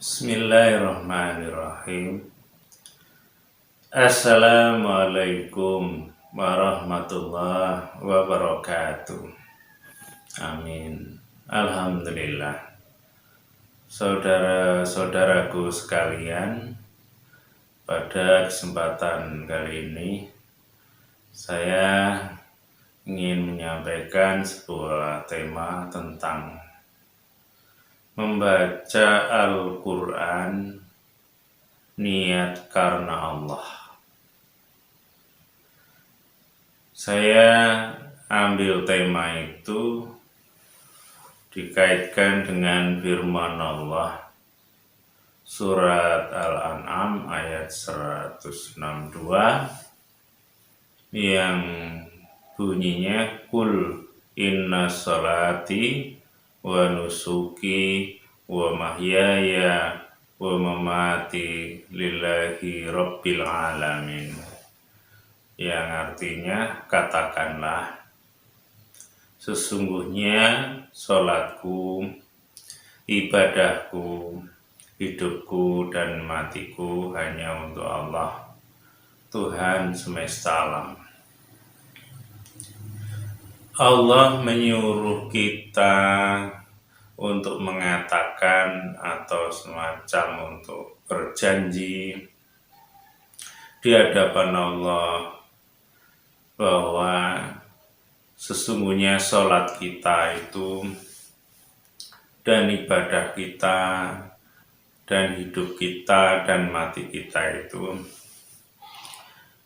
Bismillahirrahmanirrahim. Assalamualaikum warahmatullahi wabarakatuh. Amin. Alhamdulillah. Saudara-saudaraku sekalian, pada kesempatan kali ini saya ingin menyampaikan sebuah tema tentang membaca Al-Quran niat karena Allah. Saya ambil tema itu dikaitkan dengan firman Allah surat Al-An'am ayat 162 yang bunyinya Kul inna sholati wa nusuki wa mahyaya wa mamati lillahi rabbil alamin, yang artinya katakanlah, sesungguhnya sholatku, ibadahku, hidupku dan matiku hanya untuk Allah, Tuhan semesta alam. Allah menyuruh kita untuk mengatakan atau semacam untuk berjanji di hadapan Allah bahwa sesungguhnya sholat kita itu dan ibadah kita dan hidup kita dan mati kita itu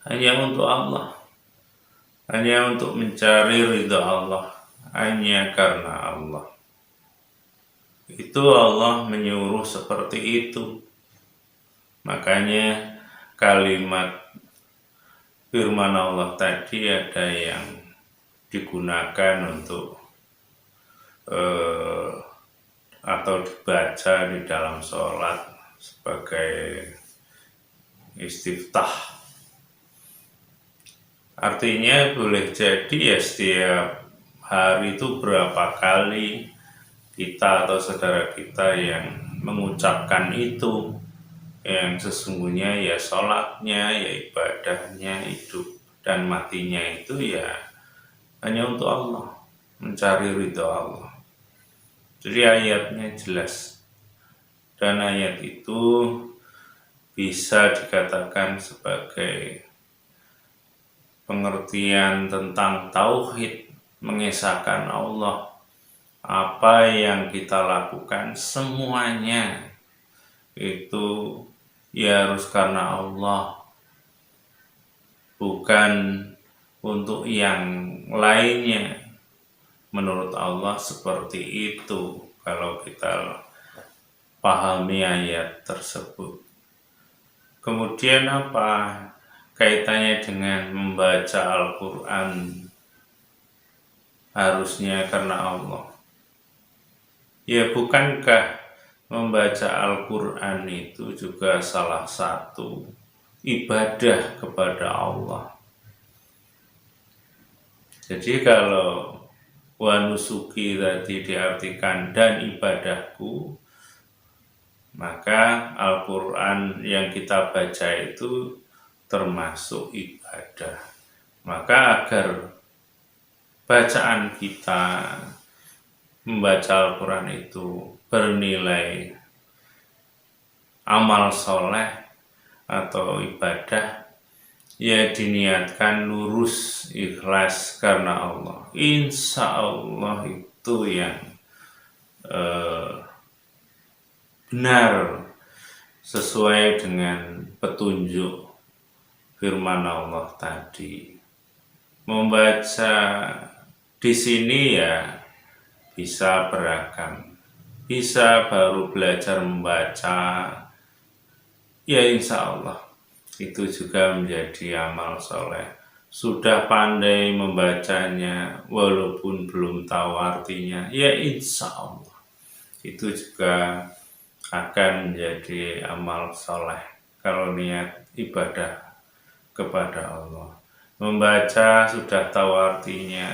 hanya untuk Allah, hanya untuk mencari ridha Allah, hanya karena Allah. Itu Allah menyuruh seperti itu. Makanya kalimat firman Allah tadi ada yang digunakan untuk atau dibaca di dalam sholat sebagai istiftah. Artinya boleh jadi ya setiap hari itu berapa kali kita atau saudara kita yang mengucapkan itu, yang sesungguhnya ya sholatnya, ya ibadahnya, hidup dan matinya itu ya hanya untuk Allah, mencari ridha Allah. Jadi ayatnya jelas, dan ayat itu bisa dikatakan sebagai pengertian tentang tauhid, mengesahkan Allah. Apa yang kita lakukan semuanya itu ya harus karena Allah, bukan untuk yang lainnya. Menurut Allah seperti itu kalau kita pahami ayat tersebut. Kemudian apa kaitannya dengan membaca Al-Quran harusnya karena Allah? Ya, bukankah membaca Al-Quran itu juga salah satu ibadah kepada Allah? Jadi kalau wanusuki tadi diartikan dan ibadahku, maka Al-Quran yang kita baca itu termasuk ibadah. Maka agar bacaan kita membaca Al-Quran itu bernilai amal soleh atau ibadah, ya diniatkan lurus, ikhlas karena Allah. Insya Allah itu yang benar sesuai dengan petunjuk firman Allah tadi. Membaca di sini ya bisa beragam, bisa baru belajar membaca, ya insya Allah itu juga menjadi amal soleh. Sudah pandai membacanya walaupun belum tahu artinya, ya insya Allah itu juga akan menjadi amal soleh kalau niat ibadah kepada Allah. Membaca sudah tahu artinya,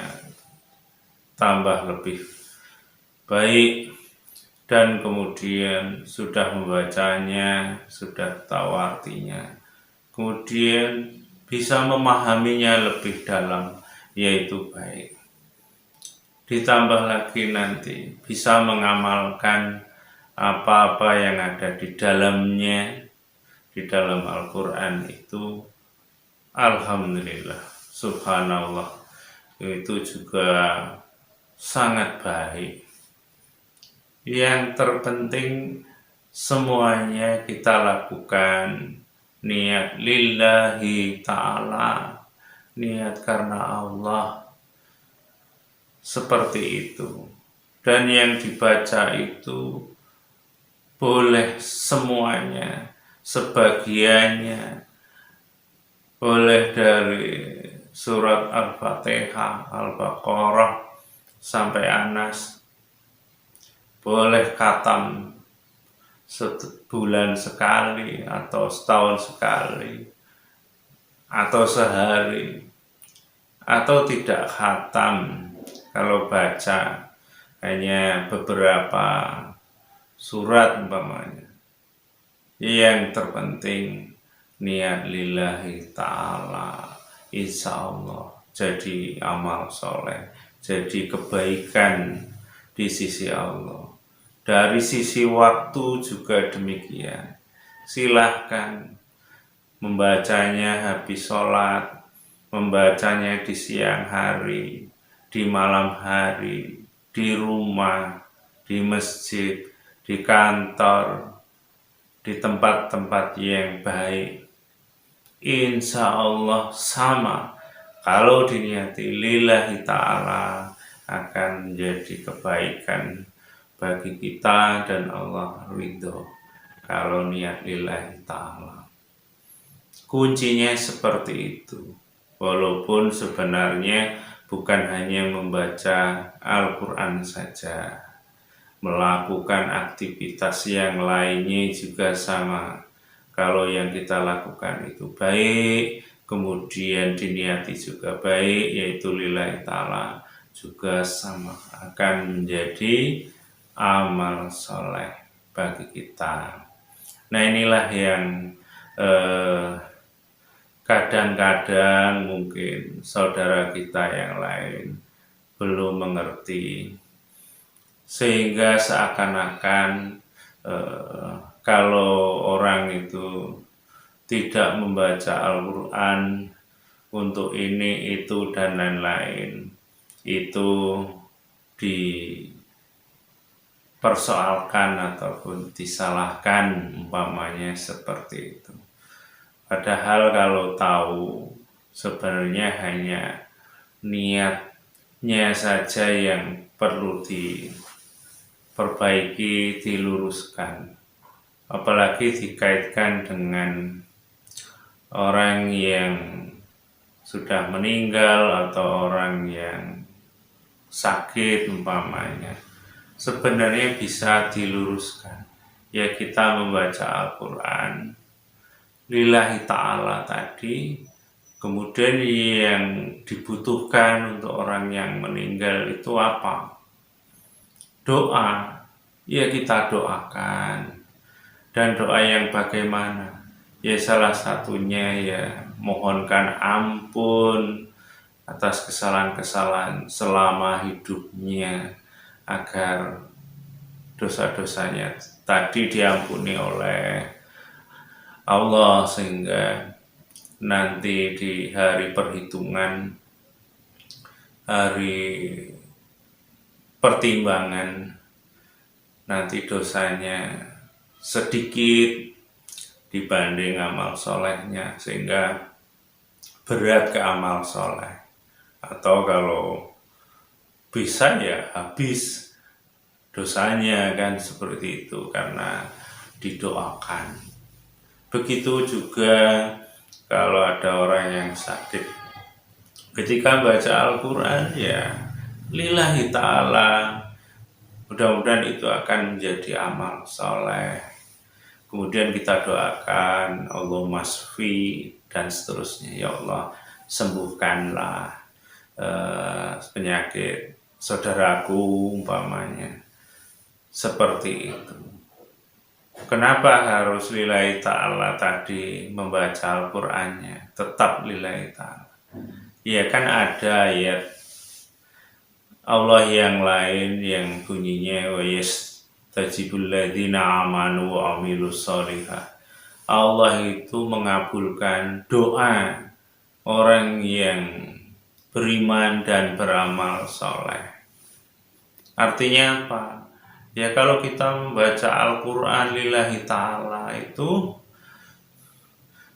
tambah lebih baik dan kemudian sudah membacanya, sudah tahu artinya, kemudian bisa memahaminya lebih dalam, yaitu baik. Ditambah lagi nanti bisa mengamalkan apa-apa yang ada di dalamnya, di dalam Al-Quran itu, alhamdulillah, subhanallah, itu juga sangat baik. Yang terpenting semuanya kita lakukan niat lillahi ta'ala, niat karena Allah, seperti itu. Dan yang dibaca itu boleh semuanya, sebagiannya, boleh dari surat Al-Fatihah, Al-Baqarah sampai Anas, boleh khatam sebulan sekali atau setahun sekali atau sehari, atau tidak khatam kalau baca hanya beberapa surat umpamanya. Yang terpenting niat lillahi ta'ala, insya Allah jadi amal soleh, jadi kebaikan di sisi Allah. Dari sisi waktu juga demikian. Silahkan membacanya habis sholat, membacanya di siang hari, di malam hari, di rumah, di masjid, di kantor, di tempat-tempat yang baik. Insya Allah sama. Kalau diniati lillahi ta'ala akan menjadi kebaikan bagi kita dan Allah ridho. Kalau niat lillahi ta'ala, kuncinya seperti itu. Walaupun sebenarnya bukan hanya membaca Al-Quran saja, melakukan aktivitas yang lainnya juga sama. Kalau yang kita lakukan itu baik, kemudian diniati juga baik, yaitu lillahi ta'ala, juga sama akan menjadi amal soleh bagi kita. Nah, inilah yang kadang-kadang mungkin saudara kita yang lain belum mengerti, sehingga seakan-akan kalau orang itu tidak membaca Al-Quran untuk ini, itu, dan lain-lain, itu dipersoalkan ataupun disalahkan umpamanya seperti itu. Padahal kalau tahu sebenarnya hanya niatnya saja yang perlu diperbaiki, diluruskan. Apalagi dikaitkan dengan orang yang sudah meninggal atau orang yang sakit umpamanya. Sebenarnya bisa diluruskan. Ya, kita membaca Al-Quran lillahi ta'ala tadi, kemudian yang dibutuhkan untuk orang yang meninggal itu apa? Doa. Ya, kita doakan. Dan doa yang bagaimana? Ya, salah satunya ya mohonkan ampun atas kesalahan-kesalahan selama hidupnya, agar dosa-dosanya tadi diampuni oleh Allah, sehingga nanti di hari perhitungan, hari pertimbangan, nanti dosanya sedikit dibanding amal solehnya, sehingga berat ke amal soleh. Atau kalau bisa ya habis dosanya, kan seperti itu, karena didoakan. Begitu juga kalau ada orang yang sakit, ketika baca Al-Quran ya lillahi ta'ala, mudah-mudahan itu akan menjadi amal soleh. Kemudian kita doakan Allahumma shfi dan seterusnya, ya Allah sembuhkanlah penyakit saudaraku umpamanya. seperti itu. Kenapa harus lillahi ta'ala tadi membaca Al-Qur'annya? Tetap lillahi ta'ala. Ya kan ada ayat Allah yang lain yang bunyinya wa yastajibul ladzina amanu wa amilus sholihat. Allah itu mengabulkan doa orang yang beriman dan beramal soleh. Artinya apa? Ya kalau kita membaca Al-Quran lillahi ta'ala itu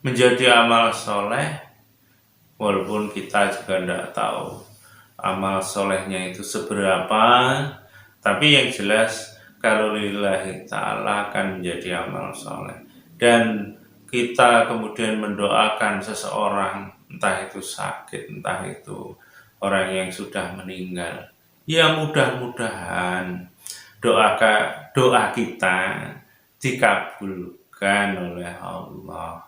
menjadi amal soleh, walaupun kita juga tidak tahu amal solehnya itu seberapa, tapi yang jelas kalau lillahi ta'ala akan menjadi amal soleh. Dan kita kemudian mendoakan seseorang, entah itu sakit, entah itu orang yang sudah meninggal, ya mudah-mudahan doa kita dikabulkan oleh Allah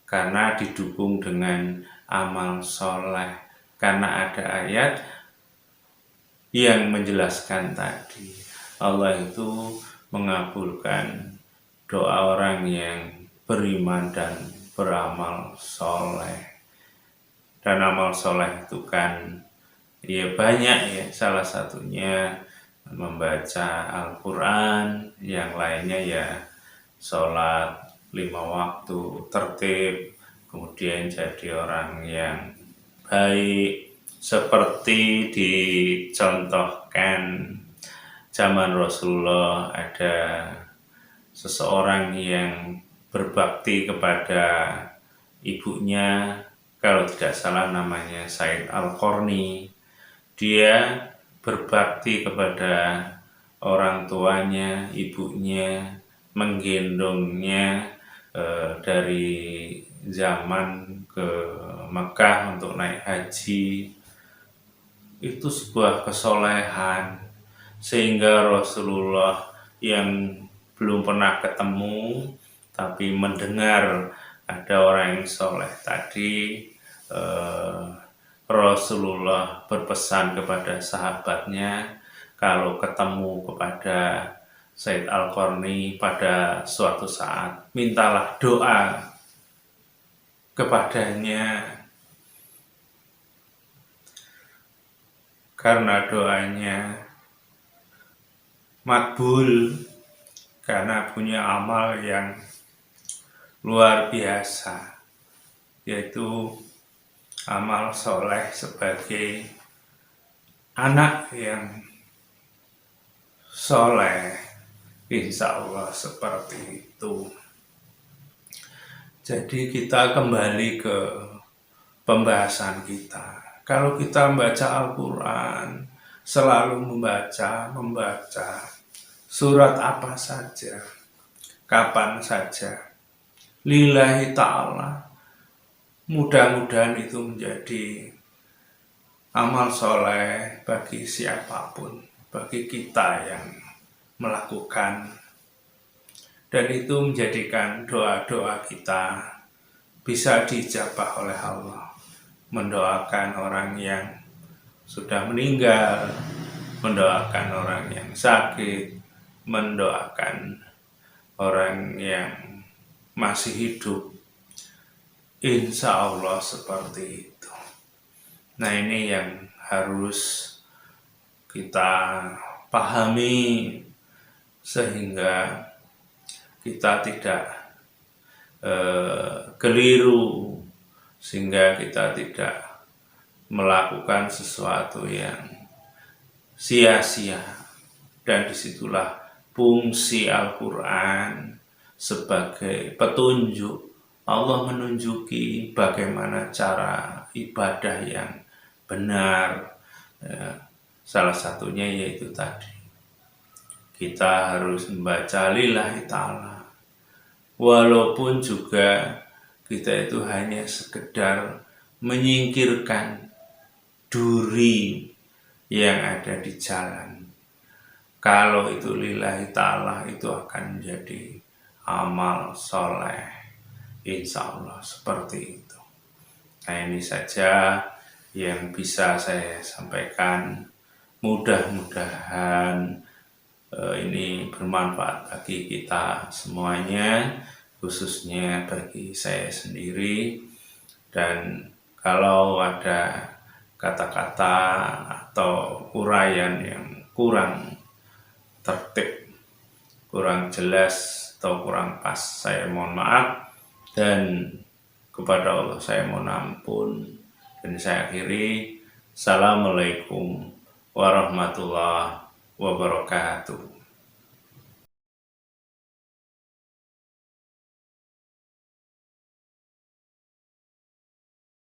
karena didukung dengan amal soleh. Karena ada ayat yang menjelaskan tadi Allah itu mengabulkan doa orang yang beriman dan beramal soleh. Dan amal soleh itu kan ya banyak ya, salah satunya membaca Al-Quran, yang lainnya ya sholat 5 waktu tertib, kemudian jadi orang yang baik seperti dicontohkan zaman Rasulullah. Ada seseorang yang berbakti kepada ibunya, kalau tidak salah namanya Said Al-Qarni. Dia berbakti kepada orang tuanya, ibunya, menggendongnya dari zaman ke Mekah untuk naik haji. Itu sebuah kesolehan, sehingga Rasulullah yang belum pernah ketemu tapi mendengar ada orang yang soleh tadi, Rasulullah berpesan kepada sahabatnya, kalau ketemu kepada Said Al-Qarni pada suatu saat, mintalah doa kepadanya, karena doanya makbul, karena punya amal yang luar biasa, yaitu amal soleh sebagai anak yang soleh. Insya Allah seperti itu. Jadi kita kembali ke pembahasan kita. Kalau kita membaca Al-Quran, selalu membaca surat apa saja, kapan saja, lillahi ta'ala, mudah-mudahan itu menjadi amal soleh bagi siapapun, bagi kita yang melakukan, dan itu menjadikan doa-doa kita bisa dijabah oleh Allah. Mendoakan orang yang sudah meninggal, mendoakan orang yang sakit, mendoakan orang yang masih hidup. Insya Allah seperti itu. Nah, ini yang harus kita pahami sehingga kita tidak keliru, sehingga kita tidak melakukan sesuatu yang sia-sia. Dan disitulah fungsi Al-Quran sebagai petunjuk. Allah menunjuki bagaimana cara ibadah yang benar. Salah satunya yaitu tadi, kita harus membaca lillahi ta'ala. Walaupun juga kita itu hanya sekedar menyingkirkan duri yang ada di jalan. Kalau itu lillahi ta'ala, itu akan menjadi amal soleh. Insya Allah seperti itu. Nah, ini saja yang bisa saya sampaikan. Mudah-mudahan ini bermanfaat bagi kita semuanya, khususnya bagi saya sendiri. Dan kalau ada kata-kata atau uraian yang kurang tertib, kurang jelas atau kurang pas, saya mohon maaf, dan kepada Allah saya mohon ampun. Dan saya akhiri, Assalamualaikum warahmatullahi wabarakatuh.